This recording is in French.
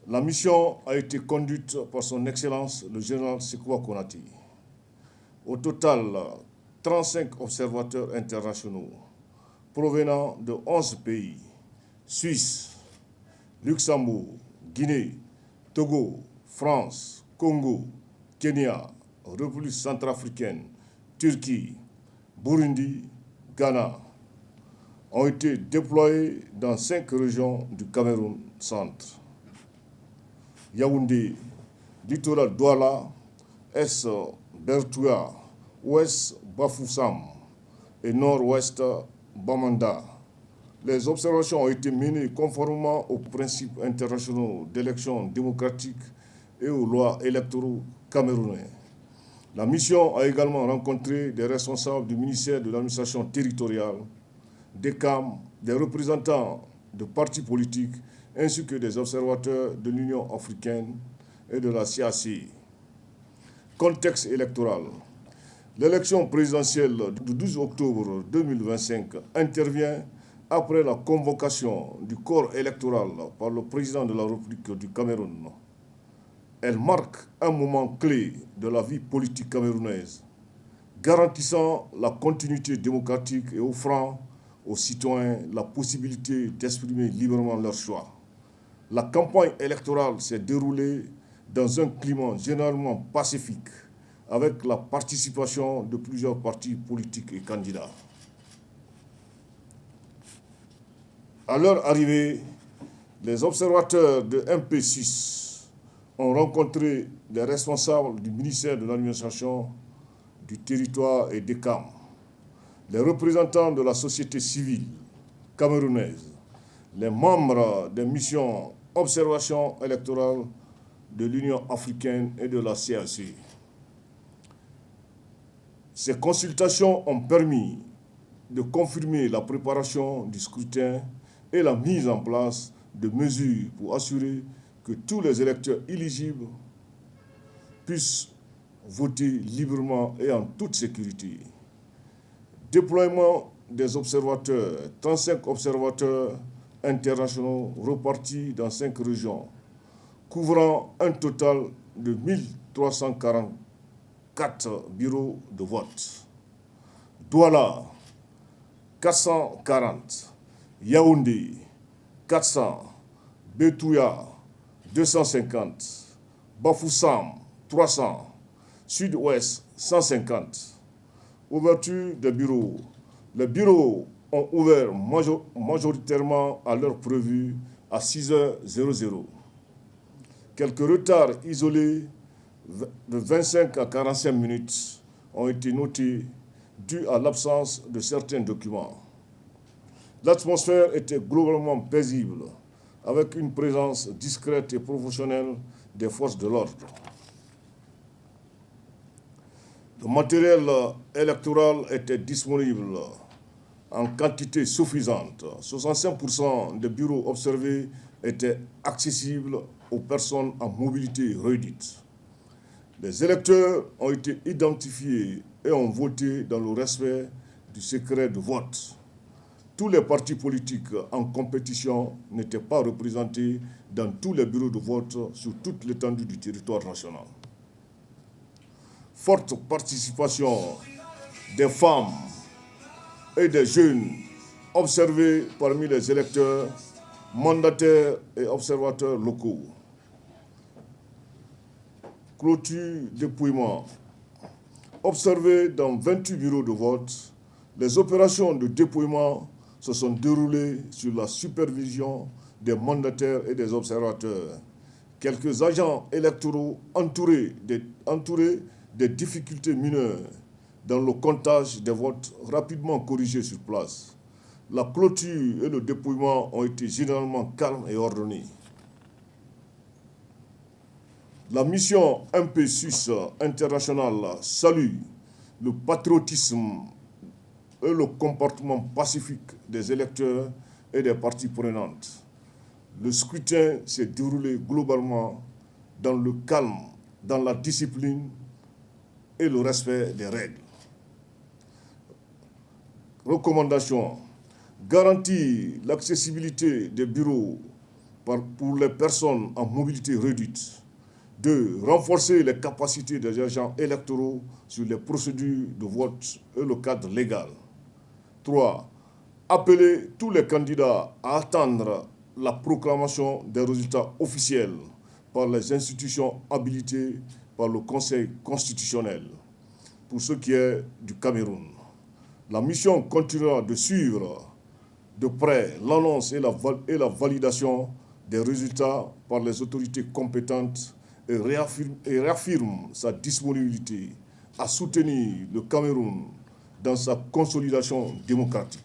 La mission a été conduite par son Excellence le général Sékou Konaté. Au total, 35 observateurs internationaux provenant de 11 pays, Suisse, Luxembourg, Guinée, Togo, France, Congo, Kenya, République centrafricaine, Turquie, Burundi, Ghana, ont été déployés dans 5 régions du Cameroun centre. Yaoundé, littoral Douala, Est Bertoua, Ouest Bafoussam et Nord-Ouest Bamanda. Les observations ont été menées conformément aux principes internationaux d'élection démocratique et aux lois électoraux camerounais. La mission a également rencontré des responsables du ministère de l'administration territoriale, des CAM, des représentants de partis politiques ainsi que des observateurs de l'Union africaine et de la CAC. Contexte électoral. L'élection présidentielle du 12 octobre 2025 intervient après la convocation du corps électoral par le président de la République du Cameroun. Elle marque un moment clé de la vie politique camerounaise, garantissant la continuité démocratique et offrant aux citoyens la possibilité d'exprimer librement leur choix. La campagne électorale s'est déroulée dans un climat généralement pacifique, avec la participation de plusieurs partis politiques et candidats. À leur arrivée, les observateurs de MP6 ont rencontré des responsables du ministère de l'administration, du territoire et des CAM, les représentants de la société civile camerounaise, les membres des missions observation électorale de l'Union africaine et de la CAC. Ces consultations ont permis de confirmer la préparation du scrutin et la mise en place de mesures pour assurer que tous les électeurs éligibles puissent voter librement et en toute sécurité. Déploiement des observateurs, 35 observateurs internationaux repartis dans 5 régions, couvrant un total de 1344 bureaux de vote. Douala, 440. Yaoundé, 400. Betouya, 250. Bafoussam, 300. Sud-Ouest, 150. Ouverture des bureaux. Les bureaux ont ouvert majoritairement à l'heure prévue à 6h00. Quelques retards isolés de 25 à 45 minutes ont été notés dus à l'absence de certains documents. L'atmosphère était globalement paisible, avec une présence discrète et professionnelle des forces de l'ordre. Le matériel électoral était disponible en quantité suffisante. 65% des bureaux observés étaient accessibles aux personnes en mobilité réduite. Les électeurs ont été identifiés et ont voté dans le respect du secret de vote. Tous les partis politiques en compétition n'étaient pas représentés dans tous les bureaux de vote sur toute l'étendue du territoire national. Forte participation des femmes et des jeunes observés parmi les électeurs, mandataires et observateurs locaux. Clôture dépouillement. Observés dans 28 bureaux de vote, les opérations de dépouillement se sont déroulées sous la supervision des mandataires et des observateurs. Quelques agents électoraux entourés des difficultés mineures dans le comptage des votes rapidement corrigés sur place. La clôture et le dépouillement ont été généralement calmes et ordonnés. La mission MP6 internationale salue le patriotisme et le comportement pacifique des électeurs et des parties prenantes. Le scrutin s'est déroulé globalement dans le calme, dans la discipline et le respect des règles. Recommandations. Garantir l'accessibilité des bureaux pour les personnes en mobilité réduite. 2. Renforcer les capacités des agents électoraux sur les procédures de vote et le cadre légal. 3. Appeler tous les candidats à attendre la proclamation des résultats officiels par les institutions habilitées par le Conseil constitutionnel. Pour ce qui est du Cameroun, la mission continuera de suivre de près l'annonce et la validation des résultats par les autorités compétentes et réaffirme sa disponibilité à soutenir le Cameroun dans sa consolidation démocratique.